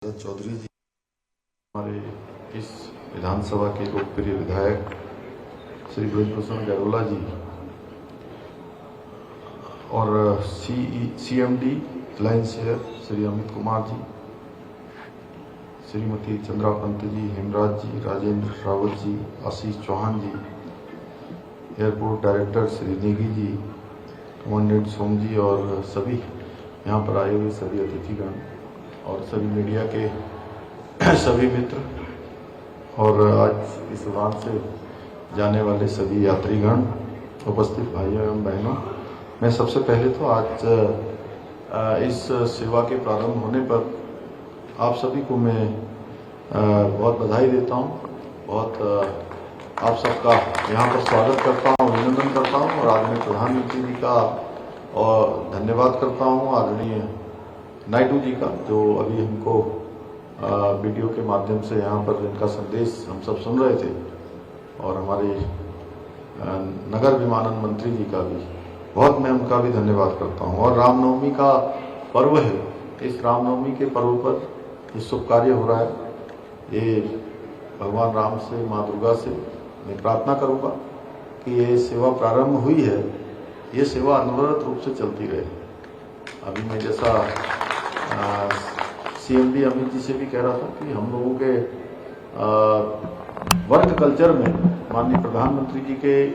चौधरी जी हमारे इस विधानसभा के लोकप्रिय विधायक श्री ब्रजभूषण गैरोला जी और सीएमडी रिलायंस शेयर श्री अमित कुमार जी, श्रीमती चंद्रा पंत जी, हेमराज जी, राजेंद्र रावत जी, आशीष चौहान जी, airport director Shri Negi ji, commandant सोम जी और सभी यहाँ पर आए हुए सभी अतिथिगण और सभी मीडिया के सभी मित्र और आज इस उड़ान से जाने वाले सभी यात्रीगण, उपस्थित भाइयों एवं बहनों, मैं सबसे पहले तो आज इस सेवा के प्रारंभ होने पर आप सभी को मैं बहुत बधाई देता हूँ। बहुत आप सबका यहाँ पर स्वागत करता हूँ, अभिनंदन करता हूँ और आदरणीय प्रधानमंत्री जी का और धन्यवाद करता हूँ, आदरणीय नायडू जी का, जो अभी हमको वीडियो के माध्यम से यहाँ पर इनका संदेश हम सब सुन रहे थे, और हमारे नगर विमानन मंत्री जी का भी बहुत मैं उनका भी धन्यवाद करता हूँ। और रामनवमी का पर्व है, इस रामनवमी के पर्व पर ये शुभ कार्य हो रहा है, ये भगवान राम से, माँ दुर्गा से मैं प्रार्थना करूँगा कि ये सेवा प्रारंभ हुई है, ये सेवा अनवरत रूप से चलती रहे। अभी मैं जैसा सीएमडी अमित जी से भी कह रहा था कि हम लोगों के वर्क कल्चर में माननीय प्रधानमंत्री जी के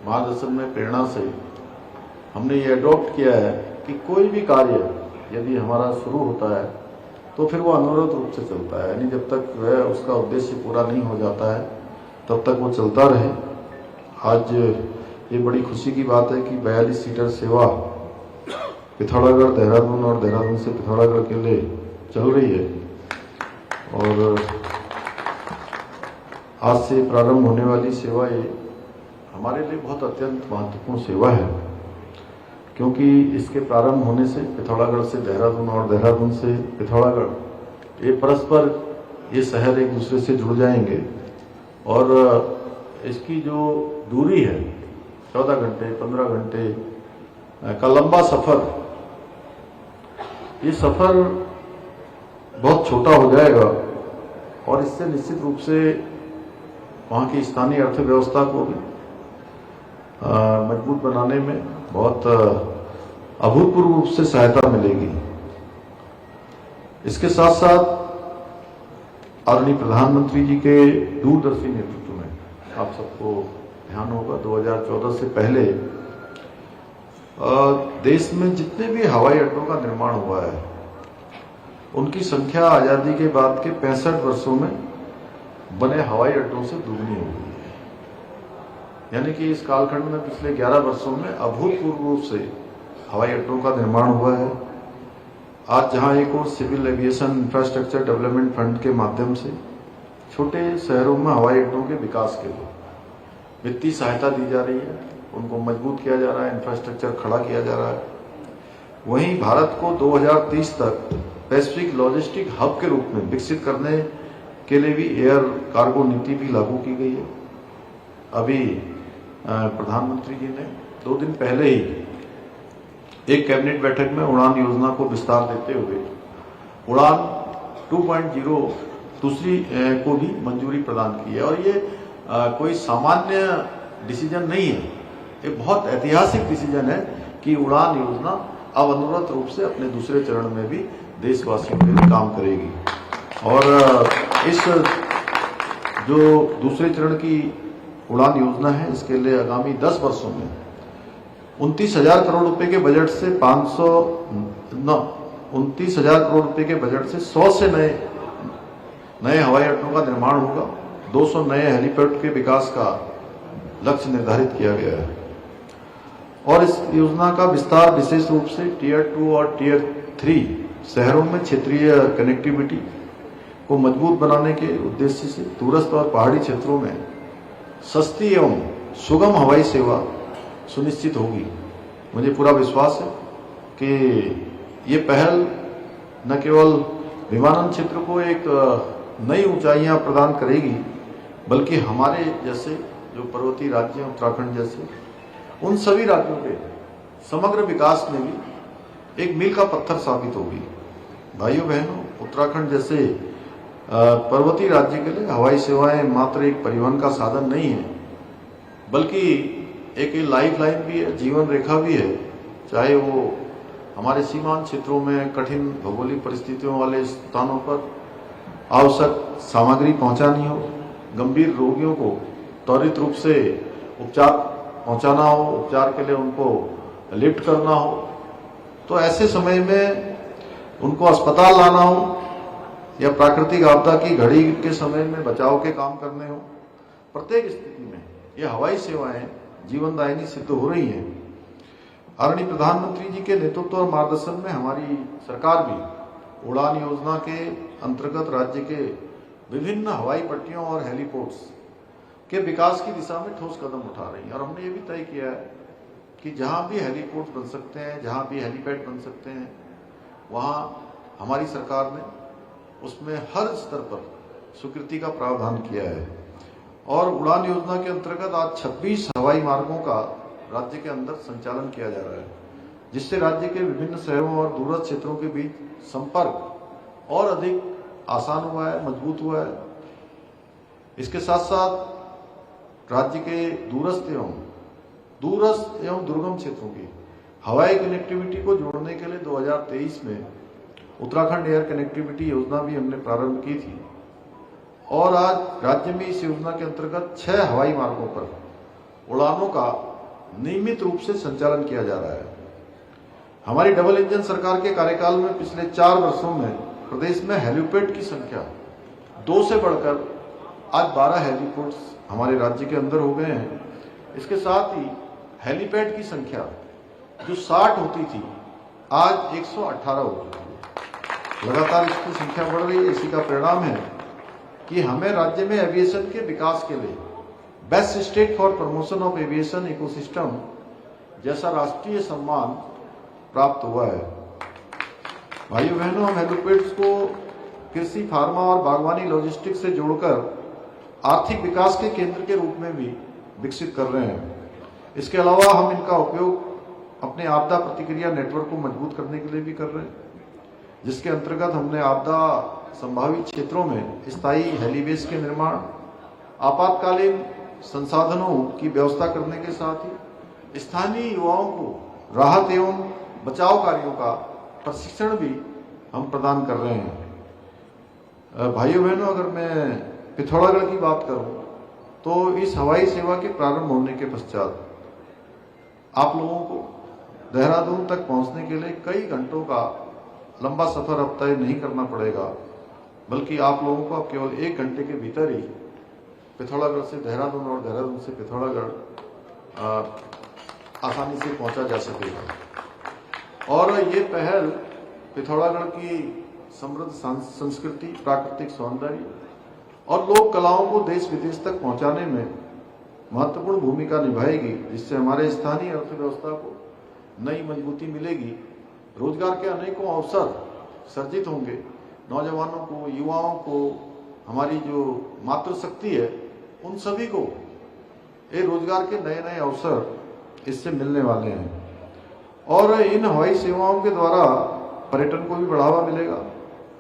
मार्गदर्शन में, प्रेरणा से हमने ये अडॉप्ट किया है कि कोई भी कार्य यदि हमारा शुरू होता है तो फिर वो अनवरत रूप से चलता है, यानी जब तक वह उसका उद्देश्य पूरा नहीं हो जाता है तब तक वो चलता रहे। आज ये बड़ी खुशी की बात है कि 42 सीटर सेवा पिथौरागढ़, देहरादून और देहरादून से पिथौरागढ़ के लिए चल रही है, और आज से प्रारंभ होने वाली सेवा ये हमारे लिए बहुत अत्यंत महत्वपूर्ण सेवा है, क्योंकि इसके प्रारंभ होने से पिथौरागढ़ से देहरादून और देहरादून से पिथौरागढ़ ये परस्पर ये शहर एक दूसरे से जुड़ जाएंगे, और इसकी जो दूरी है 14 घंटे 15 घंटे का लंबा सफर, ये सफर बहुत छोटा हो जाएगा, और इससे निश्चित रूप से वहाँ की स्थानीय अर्थव्यवस्था को भी मजबूत बनाने में बहुत अभूतपूर्व रूप से सहायता मिलेगी। इसके साथ साथ आदरणीय प्रधानमंत्री जी के दूरदर्शी नेतृत्व में, आप सबको ध्यान होगा 2014 से पहले देश में जितने भी हवाई अड्डों का निर्माण हुआ है उनकी संख्या आजादी के बाद के 65 वर्षों में बने हवाई अड्डों से दुगनी हो गई है। यानी कि इस कालखंड में पिछले 11 वर्षों में अभूतपूर्व रूप से हवाई अड्डों का निर्माण हुआ है। आज जहां एक और civil aviation infrastructure development fund के माध्यम से छोटे शहरों में हवाई अड्डों के विकास के लिए वित्तीय सहायता दी जा रही है, उनको मजबूत किया जा रहा है, इंफ्रास्ट्रक्चर खड़ा किया जा रहा है। वहीं भारत को 2030 तक पैसिफिक लॉजिस्टिक हब के रूप में विकसित करने के लिए भी एयर कार्गो नीति भी लागू की गई है। अभी प्रधानमंत्री जी ने 2 दिन पहले ही एक कैबिनेट बैठक में उड़ान योजना को विस्तार देते हुए उड़ान 2.0 दूसरी को भी मंजूरी प्रदान की है, और ये कोई सामान्य डिसीजन नहीं है, ये बहुत ऐतिहासिक डिसीजन है कि उड़ान योजना अब अनवरत रूप से अपने दूसरे चरण में भी देशवासियों के लिए काम करेगी। और इस जो दूसरे चरण की उड़ान योजना है, इसके लिए आगामी 10 वर्षों में 29,000 करोड़ रुपए के बजट से 29,000 करोड़ रुपए के बजट से 100 से नए हवाई अड्डों का निर्माण होगा। 200 नए हेलीपैड के विकास का लक्ष्य निर्धारित किया गया है, और इस योजना का विस्तार विशेष रूप से टियर 2 और टियर 3 शहरों में क्षेत्रीय कनेक्टिविटी को मजबूत बनाने के उद्देश्य से दूरस्थ और पहाड़ी क्षेत्रों में सस्ती एवं सुगम हवाई सेवा सुनिश्चित होगी। मुझे पूरा विश्वास है कि ये पहल न केवल विमानन क्षेत्र को एक नई ऊंचाइयां प्रदान करेगी, बल्कि हमारे जैसे जो पर्वतीय राज्य हैं, उत्तराखंड जैसे, उन सभी राज्यों के समग्र विकास में भी एक मील का पत्थर साबित होगी। भाइयों बहनों, उत्तराखंड जैसे पर्वतीय राज्य के लिए हवाई सेवाएं मात्र एक परिवहन का साधन नहीं है, बल्कि एक लाइफ लाइन भी है, जीवन रेखा भी है। चाहे वो हमारे सीमांत क्षेत्रों में कठिन भौगोलिक परिस्थितियों वाले स्थानों पर आवश्यक सामग्री पहुंचानी हो, गंभीर रोगियों को त्वरित रूप से उपचार पहुंचाना हो, उपचार के लिए उनको लिफ्ट करना हो, तो ऐसे समय में उनको अस्पताल लाना हो या प्राकृतिक आपदा की घड़ी के समय में बचाव के काम करने हो, प्रत्येक स्थिति में ये हवाई सेवाएं जीवनदायिनी सिद्ध हो रही हैं। आदरणीय प्रधानमंत्री जी के नेतृत्व और मार्गदर्शन में हमारी सरकार भी उड़ान योजना के अंतर्गत राज्य के विभिन्न हवाई पट्टियों और हेलीपोर्ट्स के विकास की दिशा में ठोस कदम उठा रही है। और हमने ये भी तय किया है कि जहां भी हेलीपोर्ट बन सकते हैं, जहां भी हेलीपैड बन सकते हैं, वहां हमारी सरकार ने उसमें हर स्तर पर स्वीकृति का प्रावधान किया है। और उड़ान योजना के अंतर्गत आज 26 हवाई मार्गों का राज्य के अंदर संचालन किया जा रहा है, जिससे राज्य के विभिन्न शहरों और दूरस्थ क्षेत्रों के बीच संपर्क और अधिक आसान हुआ है, मजबूत हुआ है। इसके साथ साथ राज्य के दूरस्थ एवं दुर्गम क्षेत्रों की हवाई कनेक्टिविटी को जोड़ने के लिए 2023 में उत्तराखंड एयर कनेक्टिविटी योजना भी हमने प्रारंभ की थी। और आज राज्य में इस योजना के अंतर्गत 6 हवाई मार्गों पर उड़ानों का नियमित रूप से संचालन किया जा रहा है। हमारी डबल इंजन सरकार के कार्यकाल में पिछले 4 वर्षों में प्रदेश में हेलीपैड की संख्या 2 से बढ़कर आज 12 हेलीपोर्ट्स हमारे राज्य के अंदर हो गए हैं। इसके साथ ही हेलीपैड की संख्या जो 60 होती थी आज 118 हो चुकी है। लगातार इसकी संख्या बढ़ रही है। इसी का परिणाम है कि हमें राज्य में एविएशन के विकास के लिए best state for promotion of aviation ecosystem जैसा राष्ट्रीय सम्मान प्राप्त हुआ है। भाइयों बहनों, हम हेलीपैड्स को कृषि, फार्मा और बागवानी लॉजिस्टिक्स से जोड़कर आर्थिक विकास के केंद्र के रूप में भी विकसित कर रहे हैं। इसके अलावा हम इनका उपयोग अपने आपदा प्रतिक्रिया नेटवर्क को मजबूत करने के लिए भी कर रहे हैं, जिसके अंतर्गत हमने आपदा संभावित क्षेत्रों में स्थायी हेलीबेस के निर्माण, आपातकालीन संसाधनों की व्यवस्था करने के साथ ही स्थानीय युवाओं को राहत एवं बचाव कार्यों का प्रशिक्षण भी हम प्रदान कर रहे हैं। भाइयों बहनों, अगर मैं पिथौरागढ़ की बात करूं तो इस हवाई सेवा के प्रारंभ होने के पश्चात आप लोगों को देहरादून तक पहुंचने के लिए कई घंटों का लंबा सफर अब तय नहीं करना पड़ेगा, बल्कि आप लोगों को अब केवल 1 घंटे के भीतर ही पिथौरागढ़ से देहरादून और देहरादून से पिथौरागढ़ आसानी से पहुंचा जा सकेगा। और ये पहल पिथौरागढ़ की समृद्ध संस्कृति, प्राकृतिक सौंदर्य और लोक कलाओं को देश विदेश तक पहुंचाने में महत्वपूर्ण भूमिका निभाएगी, जिससे हमारे स्थानीय अर्थव्यवस्था को नई मजबूती मिलेगी। रोजगार के अनेकों अवसर सर्जित होंगे। नौजवानों को, युवाओं को, हमारी जो मातृशक्ति है, उन सभी को ये रोजगार के नए नए अवसर इससे मिलने वाले हैं। और इन हवाई सेवाओं के द्वारा पर्यटन को भी बढ़ावा मिलेगा।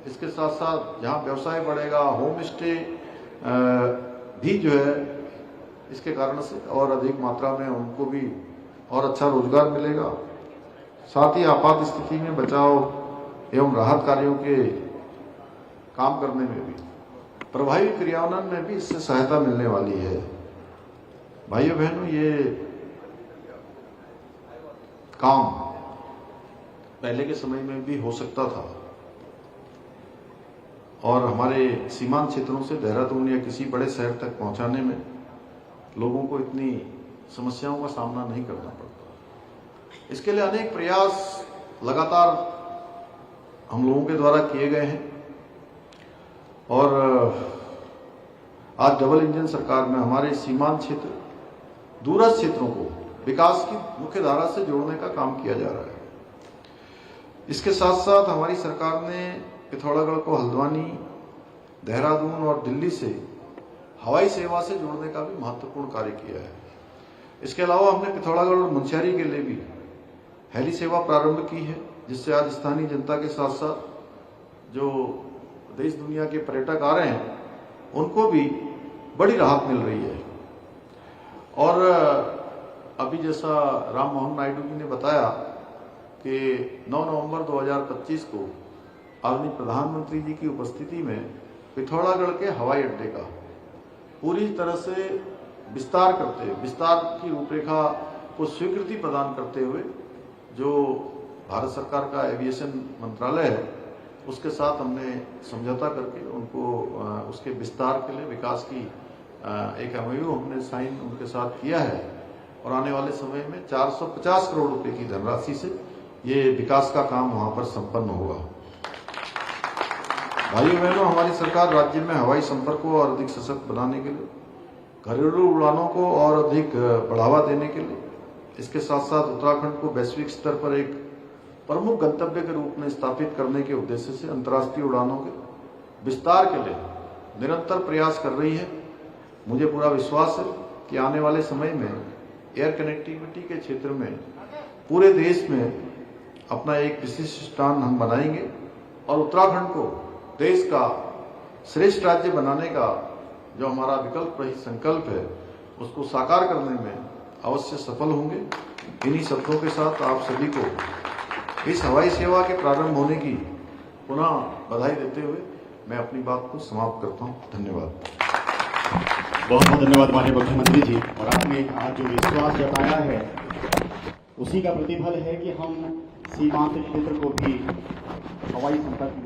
इसके साथ साथ जहाँ व्यवसाय बढ़ेगा, होम स्टे भी जो है इसके कारण से और अधिक मात्रा में उनको भी और अच्छा रोजगार मिलेगा। साथ ही आपात स्थिति में बचाव एवं राहत कार्यों के काम करने में भी, प्रभावी क्रियान्वयन में भी इससे सहायता मिलने वाली है। भाइयों बहनों, ये काम पहले के समय में भी हो सकता था और हमारे सीमांत क्षेत्रों से देहरादून या किसी बड़े शहर तक पहुंचाने में लोगों को इतनी समस्याओं का सामना नहीं करना पड़ता। इसके लिए अनेक प्रयास लगातार हम लोगों के द्वारा किए गए हैं और आज डबल इंजन सरकार में हमारे सीमांत क्षेत्र, दूरस्थ क्षेत्रों को विकास की मुख्य धारा से जोड़ने का काम किया जा रहा है। इसके साथ साथ हमारी सरकार ने पिथौरागढ़ को हल्द्वानी, देहरादून और दिल्ली से हवाई सेवा से जोड़ने का भी महत्वपूर्ण कार्य किया है। इसके अलावा हमने पिथौरागढ़ और मुंशियारी के लिए भी हेली सेवा प्रारंभ की है, जिससे आज स्थानीय जनता के साथ साथ जो देश दुनिया के पर्यटक आ रहे हैं उनको भी बड़ी राहत मिल रही है। और अभी जैसा राम मोहन नायडू जी ने बताया कि 9 नवंबर 2025 को आदरणीय प्रधानमंत्री जी की उपस्थिति में पिथौरागढ़ के हवाई अड्डे का पूरी तरह से विस्तार की रूपरेखा को स्वीकृति प्रदान करते हुए जो भारत सरकार का एविएशन मंत्रालय है उसके साथ हमने समझौता करके उनको उसके विस्तार के लिए विकास की एक एमओयू हमने साइन उनके साथ किया है और आने वाले समय में 450 करोड़ रुपए की धनराशि से ये विकास का काम वहां पर संपन्न होगा। भाइयों बहनों, हमारी सरकार राज्य में हवाई संपर्क को और अधिक सशक्त बनाने के लिए, घरेलू उड़ानों को और अधिक बढ़ावा देने के लिए, इसके साथ साथ उत्तराखंड को वैश्विक स्तर पर एक प्रमुख गंतव्य के रूप में स्थापित करने के उद्देश्य से अंतर्राष्ट्रीय उड़ानों के विस्तार के लिए निरंतर प्रयास कर रही है। मुझे पूरा विश्वास है कि आने वाले समय में एयर कनेक्टिविटी के क्षेत्र में पूरे देश में अपना एक विशिष्ट स्थान हम बनाएंगे और उत्तराखंड को देश का श्रेष्ठ राज्य बनाने का जो हमारा विकल्प रहित संकल्प है उसको साकार करने में अवश्य सफल होंगे। इन्हीं शब्दों के साथ आप सभी को इस हवाई सेवा के प्रारंभ होने की पुनः बधाई देते हुए मैं अपनी बात को समाप्त करता हूं। धन्यवाद। बहुत बहुत धन्यवाद माननीय मुख्यमंत्री जी। और आपने आज जो विश्वास जताया है उसी का प्रतिफल है कि हम सीमांत क्षेत्र को भी हवाई संपर्क